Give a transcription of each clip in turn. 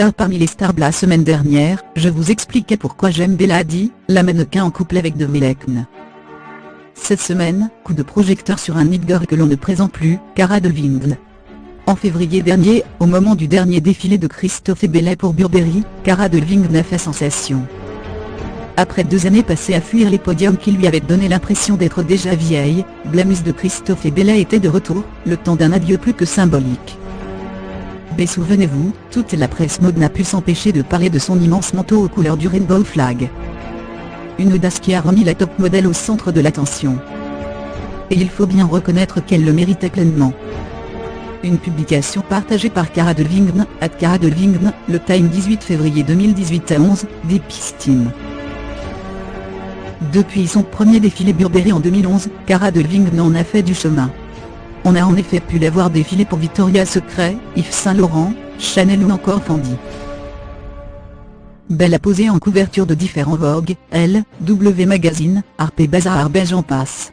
star parmi les stars. La semaine dernière, je vous expliquais pourquoi j'aime Bella Hadid, la mannequin en couple avec Delevingne. Cette semaine, coup de projecteur sur un hit girl que l'on ne présente plus, Cara Delevingne. En février dernier, au moment du dernier défilé de Christophe et Bella pour Burberry, Cara Delevingne a fait sensation. Après 2 années passées à fuir les podiums qui lui avaient donné l'impression d'être déjà vieille, la muse de Christophe et Bella était de retour, le temps d'un adieu plus que symbolique. Mais souvenez-vous, toute la presse mode n'a pu s'empêcher de parler de son immense manteau aux couleurs du Rainbow Flag. Une audace qui a remis la top modèle au centre de l'attention. Et il faut bien reconnaître qu'elle le méritait pleinement. Une publication partagée par Cara Delevingne, @CaraDelevingne, le Time 18 février 2018 à 11, Deepsteam. Depuis son premier défilé Burberry en 2011, Cara Delevingne en a fait du chemin. On a en effet pu la voir défiler pour Victoria's Secret, Yves Saint Laurent, Chanel ou encore Fendi. Belle a posé en couverture de différents Vogue, Elle, W Magazine, Harper's Bazaar, j'en passe.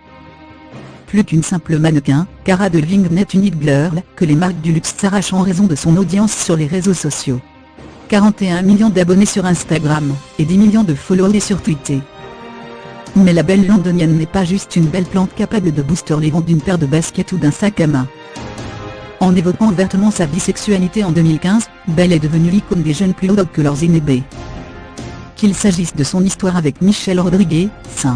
Plus qu'une simple mannequin, Cara Delevingne n'est une hit girl que les marques du luxe s'arrachent en raison de son audience sur les réseaux sociaux. 41 millions d'abonnés sur Instagram, et 10 millions de followers sur Twitter. Mais la belle londonienne n'est pas juste une belle plante capable de booster les ventes d'une paire de baskets ou d'un sac à main. En évoquant ouvertement sa bisexualité en 2015, Belle est devenue l'icône des jeunes plus haut que leurs aînés. Qu'il s'agisse de son histoire avec Michelle Rodriguez, St.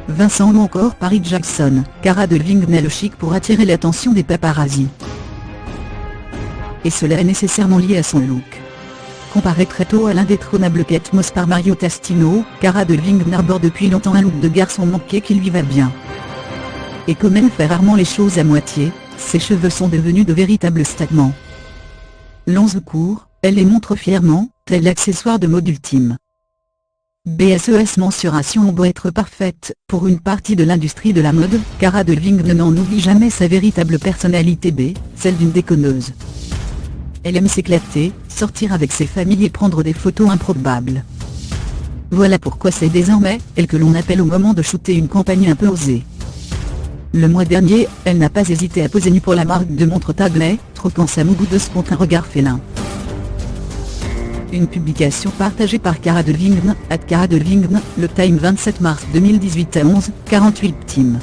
Vincent ou encore Paris Jackson, Cara Delevingne a le chic pour attirer l'attention des paparazzis. Et cela est nécessairement lié à son look. Comparé très tôt à l'indétrônable Kate Moss par Mario Testino, Cara Delevingne arbore depuis longtemps un look de garçon manqué qui lui va bien. Et comme elle fait rarement les choses à moitié, ses cheveux sont devenus de véritables stagments. Longs ou courts, elle les montre fièrement, tel l'accessoire de mode ultime. BSES mensuration ont beau être parfaite, pour une partie de l'industrie de la mode, Cara Delevingne n'en oublie jamais sa véritable personnalité celle d'une déconneuse. Elle aime s'éclater, sortir avec ses familles et prendre des photos improbables. Voilà pourquoi c'est désormais elle que l'on appelle au moment de shooter une campagne un peu osée. Le mois dernier, elle n'a pas hésité à poser nue pour la marque de montres Tag Heuer, troquant sa mousse contre un regard félin. Une publication partagée par Cara Delevingne, @CaraDelevingne, le Time 27 mars 2018 à 11, 48 Team.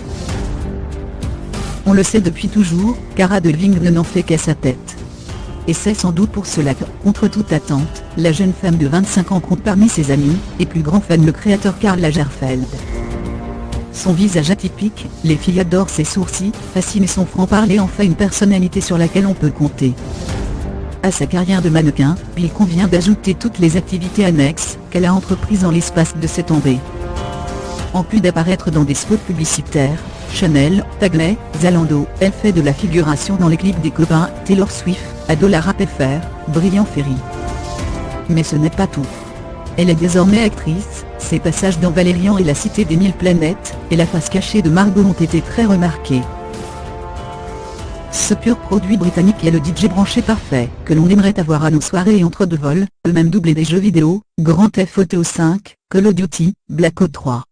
On le sait depuis toujours, Cara Delevingne n'en fait qu'à sa tête. Et c'est sans doute pour cela que, contre toute attente, la jeune femme de 25 ans compte parmi ses amis, et plus grand fan le créateur Karl Lagerfeld. Son visage atypique, les filles adorent ses sourcils, fascinent et son franc-parler en fait une personnalité sur laquelle on peut compter. À sa carrière de mannequin, il convient d'ajouter toutes les activités annexes qu'elle a entreprises en l'espace de 7 ans. En plus d'apparaître dans des spots publicitaires, Chanel, Tag Heuer, Zalando, elle fait de la figuration dans les clips des copains, Taylor Swift, Adola Rapper, Brillant Ferry. Mais ce n'est pas tout. Elle est désormais actrice, ses passages dans Valérian et la Cité des 1000 planètes, et la face cachée de Margot ont été très remarqués. Ce pur produit britannique est le DJ branché parfait, que l'on aimerait avoir à nos soirées et entre deux vols, eux-mêmes doublés des jeux vidéo, Grand Theft Auto 5, Call of Duty, Black Ops 3.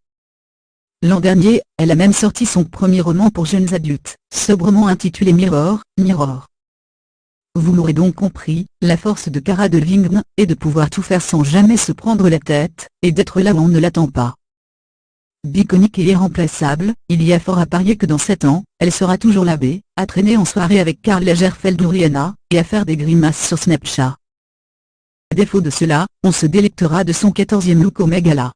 L'an dernier, elle a même sorti son premier roman pour jeunes adultes, sobrement intitulé Mirror, Mirror. Vous l'aurez donc compris, la force de Cara Delevingne est de pouvoir tout faire sans jamais se prendre la tête, et d'être là où on ne l'attend pas. Biconique et irremplaçable, il y a fort à parier que dans 7 ans, elle sera toujours là à traîner en soirée avec Karl Lagerfeld ou Rihanna, et à faire des grimaces sur Snapchat. À défaut de cela, on se délectera de son 14e look au Met Gala.